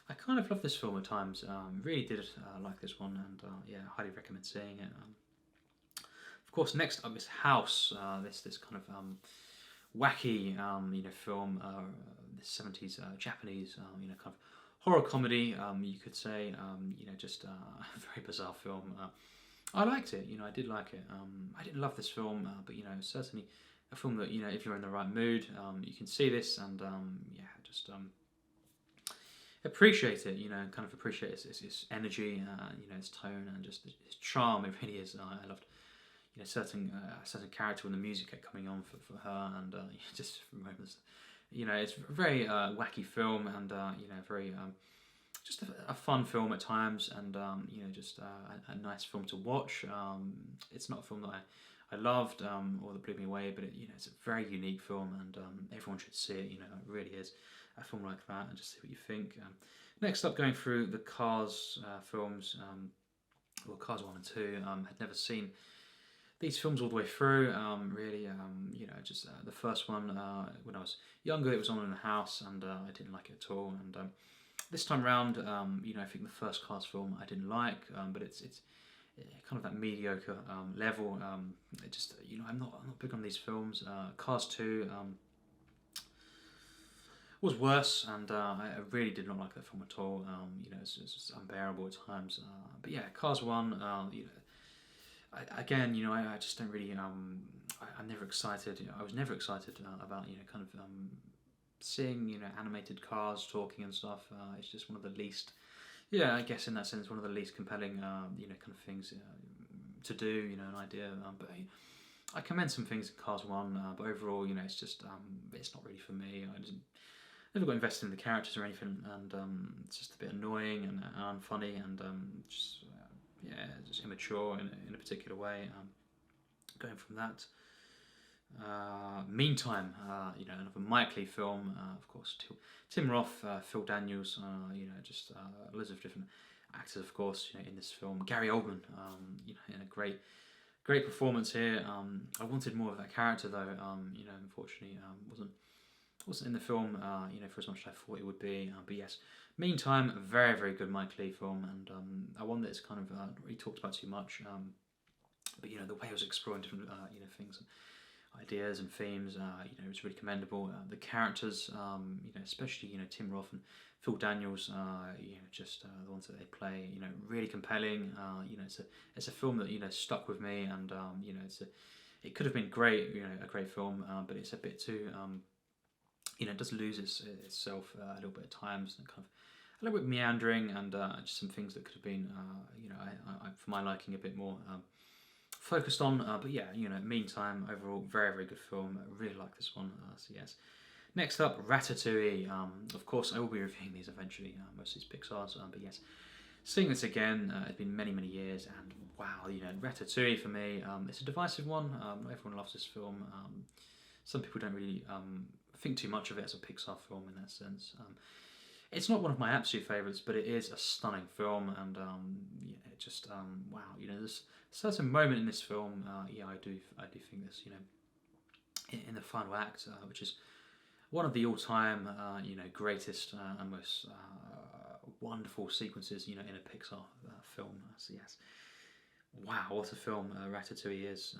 I kind of love this film at times. Really did like this one, and yeah, highly recommend seeing it. Of course, next up is House. This kind of wacky you know film, this 70s Japanese you know kind of horror comedy. You could say you know just a very bizarre film. I liked it. You know, I did like it. I didn't love this film, but you know certainly a film that you know if you're in the right mood, you can see this and yeah, just appreciate it. You know, kind of appreciate its energy, you know, its tone and just its charm. It really is. I loved you know certain character when the music kept coming on for her and just moments. You know, it's a very wacky film and you know very just a fun film at times and you know just a nice film to watch. It's not a film that I loved or that blew me away, but you know it's a very unique film and everyone should see it. You know, it really is a film like that and just see what you think. Next up, going through the Cars films. Well, Cars 1 and 2. Had never seen these films all the way through. Really, you know, just the first one when I was younger, it was on in the house, and I didn't like it at all. And this time round, you know, I think the first Cars film I didn't like, but it's kind of that mediocre level. It just you know, I'm not big on these films. Cars 2. Was worse, and I really did not like that film at all. You know, it's just unbearable at times. But yeah, Cars 1. You know, again, you know, I just don't really. I'm never excited. You know, I was never excited about you know kind of seeing you know animated cars talking and stuff. It's just one of the least. Yeah, I guess in that sense, one of the least compelling you know kind of things to do. You know, an idea. But I commend some things in Cars 1, but overall, you know, it's just it's not really for me. I just never got invested in the characters or anything, and it's just a bit annoying and unfunny and just yeah, just immature in a particular way. Going from that, meantime, you know, another Mike Leigh film, of course, Tim Roth, Phil Daniels, you know, just loads of different actors, of course, you know, in this film. Gary Oldman, you know, in a great performance here. I wanted more of that character though. You know, unfortunately, wasn't in the film, you know, for as much as I thought it would be. But yes, meantime, a very good Mike Leigh film, and one that's kind of not really talked about too much. But you know, the way it was exploring different you know things, and ideas and themes, you know, it was really commendable. The characters, you know, especially you know Tim Roth and Phil Daniels, you know, just the ones that they play, you know, really compelling. You know, it's a film that you know stuck with me, and you know, it could have been great, you know, a great film, but it's a bit too. You know, it does lose itself a little bit at times, and kind of a little bit meandering, and just some things that could have been, you know, I for my liking, a bit more focused on. But yeah, you know, meantime, overall, very good film. I really like this one. So yes. Next up, Ratatouille. Of course, I will be reviewing these eventually. Most of these Pixar's, but yes, seeing this again, it's been many years, and wow, you know, Ratatouille for me, it's a divisive one. Not everyone loves this film. Some people don't really think too much of it as a Pixar film in that sense. It's not one of my absolute favourites, but it is a stunning film, and yeah, it just wow, you know, there's a certain moment in this film. Yeah, I do think this, you know, in the final act, which is one of the all-time, you know, greatest and most wonderful sequences, you know, in a Pixar film. So yes, wow, what a film Ratatouille is.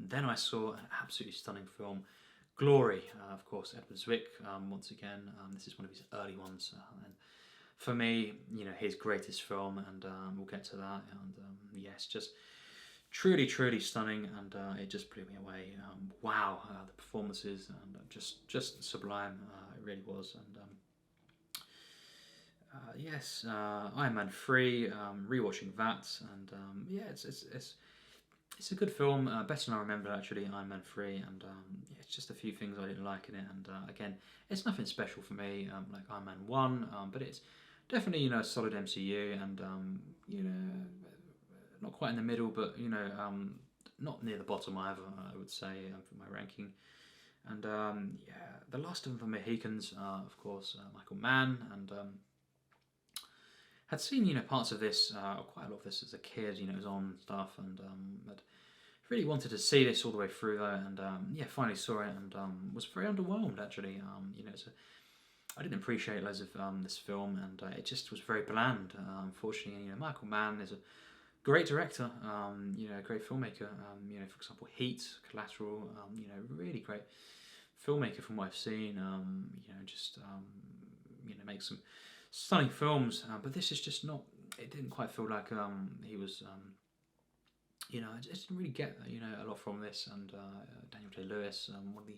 Then I saw an absolutely stunning film, Glory, of course, Edward Zwick, once again. This is one of his early ones, and for me, you know, his greatest film, and we'll get to that. And yes, just truly, truly stunning, and it just blew me away. Wow, the performances and just sublime. It really was, and yes, Iron Man 3. Rewatching that, and yeah, it's a good film. Better than I remember actually. Iron Man 3, and yeah, it's just a few things I didn't like in it, and again, it's nothing special for me. Like Iron Man 1, but it's definitely a solid MCU, and not quite in the middle, but not near the bottom either. I would say for my ranking. And yeah, the last of the Mohicans, of course, Michael Mann, and had seen parts of this, quite a lot of this as a kid. It was on and stuff, and had really wanted to see this all the way through though, and yeah, finally saw it, and was very underwhelmed actually. I didn't appreciate loads of this film, and it just was very bland. Unfortunately, Michael Mann is a great director, a great filmmaker. For example, Heat, Collateral, really great filmmaker from what I've seen. Makes some stunning films. But this is just not. It didn't quite feel like he was. I just didn't really get a lot from this. And Daniel Day-Lewis, one of the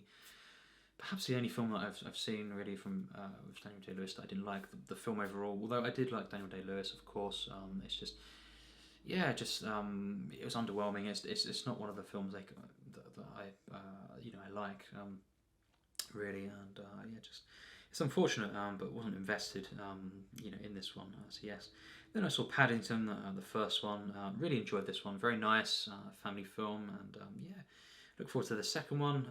perhaps the only film that I've seen really from with Daniel Day-Lewis that I didn't like the film overall. Although I did like Daniel Day-Lewis, of course. It's just. Yeah, just it was underwhelming. It's not one of the films that I I like really, and yeah, just it's unfortunate, but wasn't invested in this one. So yes, then I saw Paddington, the first one. Really enjoyed this one. Very nice family film, and yeah, look forward to the second one.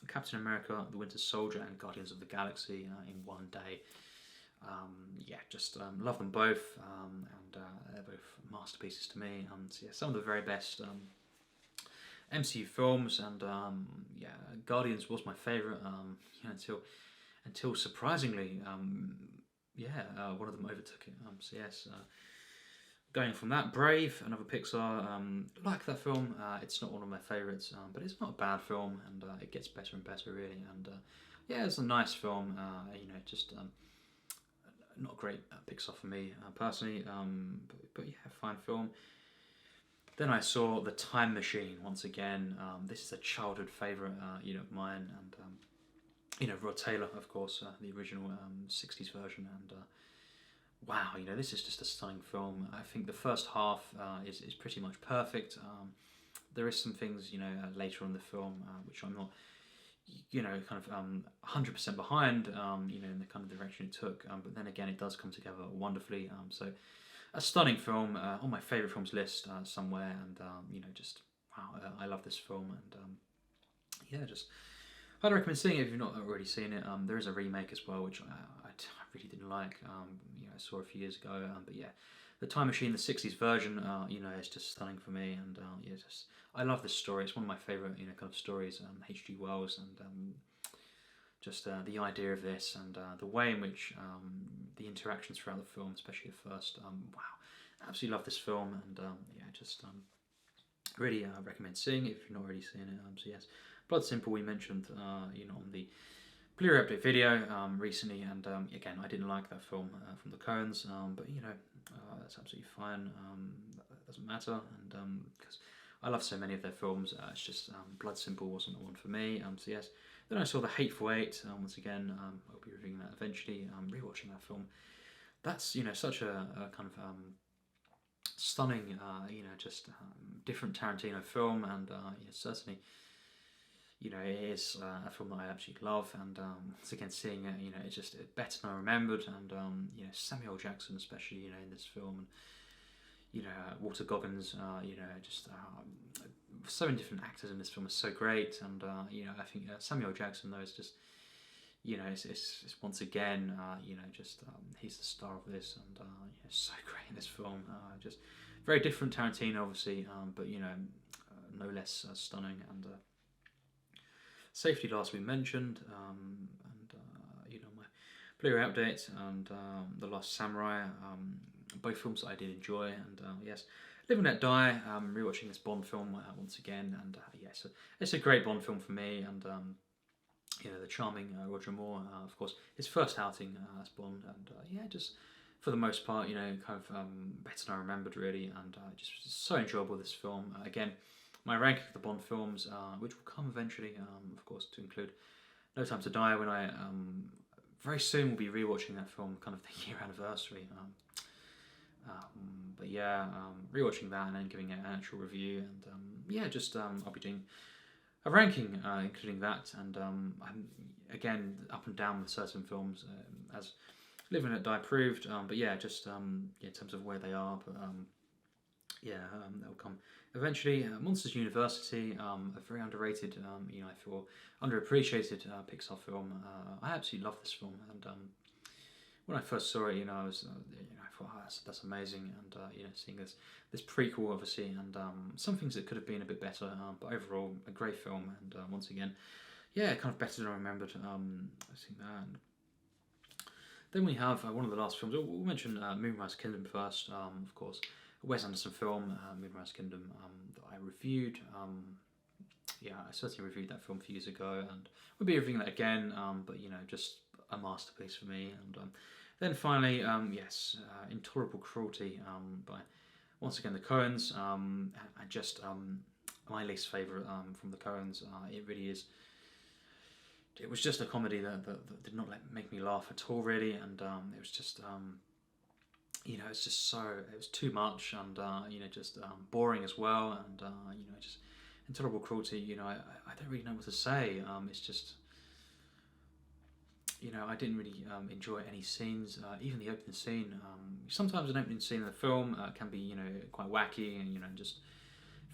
Captain America, The Winter Soldier, and Guardians of the Galaxy in one day. Yeah, just love them both, and they're both masterpieces to me. So yeah, some of the very best MCU films, and yeah, Guardians was my favourite. Until surprisingly, one of them overtook it. So yes, going from that, Brave, another Pixar. Like that film. It's not one of my favourites, but it's not a bad film, and it gets better and better really. And yeah, it's a nice film. Just. Not a great Pixar for me personally, but yeah, fine film. Then I saw The Time Machine once again. This is a childhood favourite, of mine, and Rod Taylor, of course, the original '60s version, and wow, this is just a stunning film. I think the first half is pretty much perfect. There is some things later on in the film which I'm not. Kind of 100% behind, in the kind of direction it took. But then again, it does come together wonderfully. So a stunning film on my favourite films list somewhere, and just wow, I love this film, and yeah, just I'd recommend seeing it if you've not already seen it. There is a remake as well, which I really didn't like. I saw a few years ago, but yeah. The Time Machine, the '60s version, is just stunning for me, and yeah, just I love this story. It's one of my favourite, kind of stories. H.G. Wells, and just the idea of this, and the way in which the interactions throughout the film, especially the first. Wow, I absolutely love this film, and yeah, just really recommend seeing it if you've not already seen it. So yes, Blood Simple we mentioned, on the Blu-ray update video recently, and again, I didn't like that film from the Coens, but that's absolutely fine. That doesn't matter, and because I love so many of their films, it's just Blood Simple wasn't the one for me. So yes, then I saw The Hateful Eight. Once again, I'll be reviewing that eventually. Rewatching that film, that's such a kind of stunning, just different Tarantino film, and certainly. It is a film that I absolutely love, and once again seeing it, it's just better than I remembered, and Samuel Jackson especially, in this film, and Walter Goggins, just so many different actors in this film are so great, and I think Samuel Jackson though is just, it's once again, he's the star of this, and so great in this film, just very different Tarantino obviously, but no less stunning, and. Safety Last we mentioned, and my Blu-ray update, and The Last Samurai, both films that I did enjoy, and yes, Live and Let Die, rewatching this Bond film once again, and yes, it's a great Bond film for me, and the charming Roger Moore, of course, his first outing as Bond, and yeah, just for the most part, kind of better than I remembered really, and just so enjoyable this film. Again, my ranking of the Bond films, which will come eventually, of course, to include No Time to Die, when I very soon will be rewatching that film, kind of the year anniversary. But yeah, rewatching that and then giving it an actual review, and yeah, just I'll be doing a ranking, including that, and I'm again up and down with certain films, as Live and Let Die proved. But yeah, just yeah, in terms of where they are, but yeah, they'll come eventually. Monsters University, a very underrated, I feel underappreciated Pixar film. I absolutely love this film, and when I first saw it, I was, I thought, oh, that's amazing, and seeing this prequel, obviously, and some things that could have been a bit better, but overall, a great film, and once again, yeah, kind of better than I remembered. I think that. And then we have one of the last films. We'll mention Moonrise Kingdom first, of course. A Wes Anderson film, Moonrise Kingdom, that I reviewed. Yeah, I certainly reviewed that film a few years ago, and we'll be reviewing that again. But just a masterpiece for me. And then finally, yes, Intolerable Cruelty by once again the Coens. I just my least favourite from the Coens. It really is. It was just a comedy that did not make me laugh at all, really, and it was just it's just so, it was too much, and just boring as well, and just Intolerable Cruelty. I don't really know what to say. It's just I didn't really enjoy any scenes, even the opening scene. Sometimes an opening scene in the film can be quite wacky and just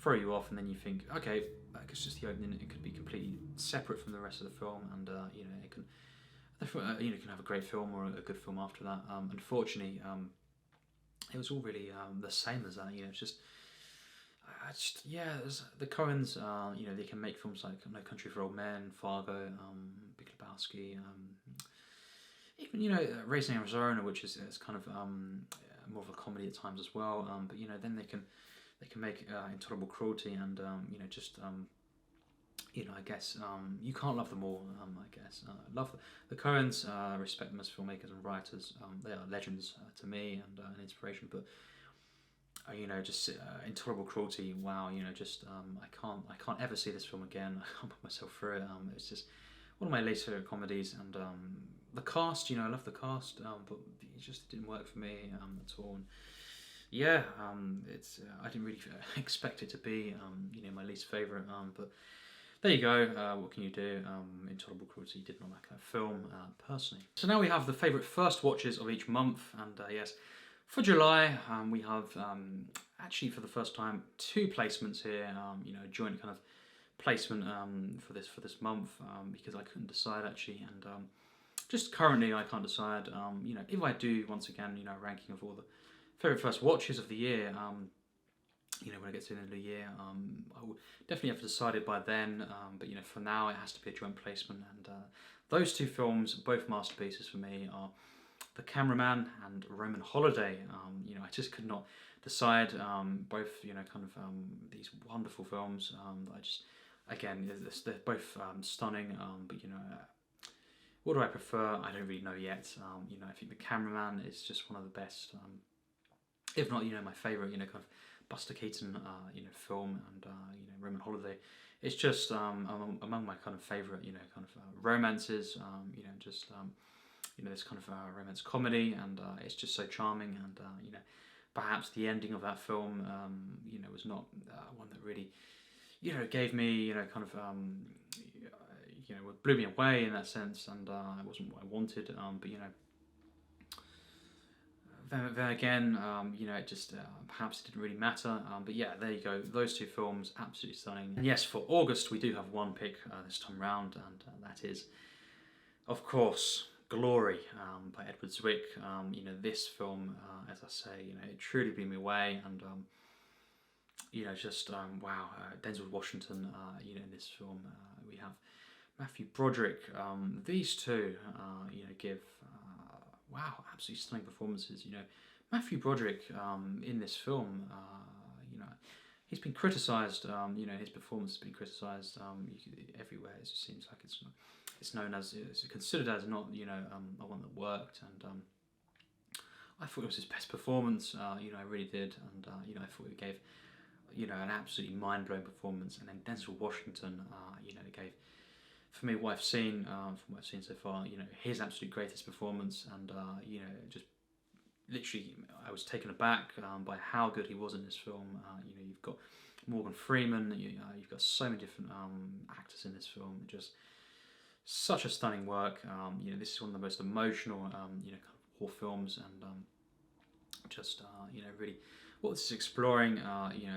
throw you off, and then you think, okay, it's just the opening. It could be completely separate from the rest of the film, and it can can have a great film or a good film after that. Unfortunately, it was all really the same as that. It's just. The Coens, they can make films like No Country for Old Men, Fargo, Big Lebowski, even Raising Arizona, which is kind of more of a comedy at times as well. But then they can make Intolerable Cruelty, and I guess you can't love them all. I guess love the Coens, respect them as filmmakers and writers. They are legends to me, and an inspiration. But just Intolerable Cruelty. Wow, I can't ever see this film again. I can't put myself through it. It's just one of my least favorite comedies, and the cast. I love the cast, but it just didn't work for me at all. And yeah, it's I didn't really expect it to be my least favorite. But there you go. What can you do? Intolerable Cruelty did not like that film personally. So now we have the favorite first watches of each month, and yes. For July, we have actually for the first time 2 placements here. A joint kind of placement for this month because I couldn't decide actually, and just currently I can't decide. If I do once again, a ranking of all the favorite first watches of the year. When I get to the end of the year, I will definitely have decided by then. But for now, it has to be a joint placement, and those 2 films, both masterpieces for me, are The Cameraman and Roman Holiday. I just could not decide. Both, these wonderful films that I just, again, they're both stunning. But what do I prefer? I don't really know yet. I think The Cameraman is just one of the best, if not, my favourite, kind of Buster Keaton, film, and Roman Holiday. It's just among my kind of favourite, kind of romances. This kind of romance comedy, and it's just so charming, and perhaps the ending of that film was not one that really gave me kind of blew me away in that sense, and it wasn't what I wanted, but then again it just perhaps it didn't really matter, but yeah, there you go, those 2 films, absolutely stunning. And yes, for August we do have one pick this time round, and that is of course Glory by Edward Zwick. This film, as I say, it truly blew me away, and wow, Denzel Washington. In this film, we have Matthew Broderick. These 2, give wow, absolutely stunning performances. Matthew Broderick in this film. He's been criticised. His performance has been criticised everywhere. It just seems like it's known as, it's considered as not a one that worked, and I thought it was his best performance. I really did, and I thought he gave, an absolutely mind-blowing performance. And then Denzel Washington, gave, for me, what I've seen, from what I've seen so far, his absolute greatest performance, and just literally, I was taken aback by how good he was in this film. You've got Morgan Freeman, you've got so many different actors in this film. Just such a stunning work. This is one of the most emotional, kind of war films, and really what this is exploring,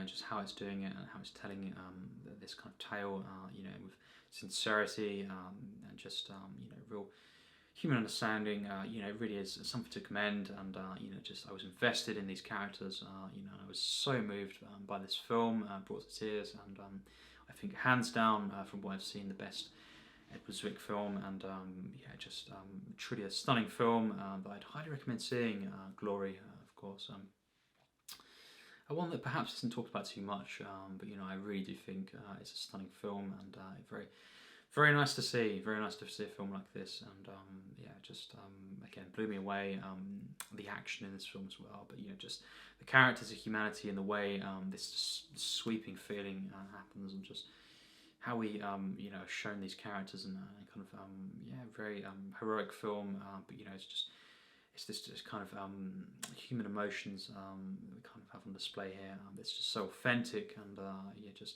just how it's doing it and how it's telling this kind of tale, with sincerity, and just real human understanding. It really is something to commend, and just I was invested in these characters. I was so moved by this film, brought to tears, and I think hands down, from what I've seen, the best Edward Zwick film, and truly a stunning film that I'd highly recommend seeing. Glory, of course. One that perhaps isn't talked about too much, but I really do think it's a stunning film, and very, very nice to see. Very nice to see a film like this, and again blew me away. The action in this film as well, but just the characters of humanity and the way this sweeping feeling happens, and just how we shown these characters in a kind of very heroic film, but it's this just kind of human emotions that we kind of have on display here. It's just so authentic, and just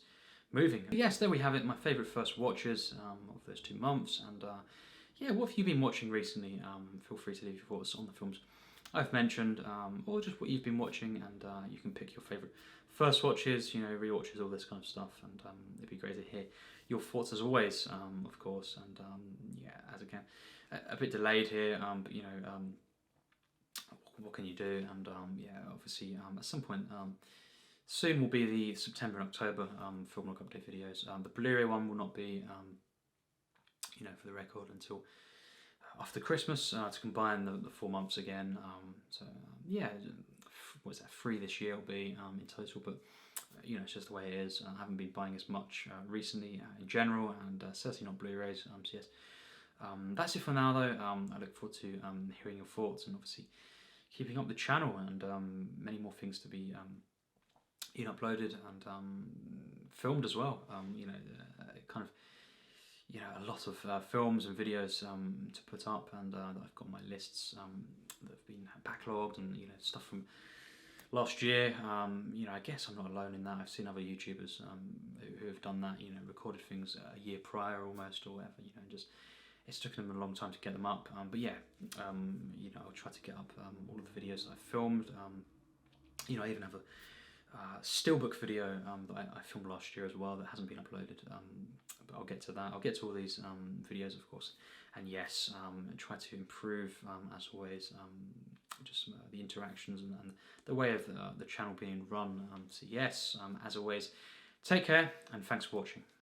moving. But yes, there we have it, my favourite first watches of those 2 months, and what have you been watching recently? Feel free to leave your thoughts on the films I've mentioned, or just what you've been watching, and you can pick your favourite first watches, rewatches, all this kind of stuff, and it'd be great to hear your thoughts as always, of course. And as again, a bit delayed here, but what can you do? And obviously, at some point soon will be the September and October film log update videos. The Blu-ray one will not be, for the record, until after Christmas, to combine the 4 months again. What is that? 3 this year will be in total, but it's just the way it is. I haven't been buying as much recently in general, and certainly not Blu-rays. So yes, that's it for now though. I look forward to hearing your thoughts, and obviously keeping up the channel, and many more things to be uploaded and filmed as well. A lot of films and videos to put up, and I've got my lists that have been backlogged, and stuff from last year. I guess I'm not alone in that. I've seen other YouTubers who have done that, recorded things a year prior almost, or whatever, and just it's taken them a long time to get them up. I'll try to get up all of the videos that I've filmed. I even have a steelbook video that I filmed last year as well that hasn't been uploaded. But I'll get to that. I'll get to all these videos, of course. And yes, try to improve, as always, just the interactions and the way of the channel being run. So yes, as always, take care, and thanks for watching.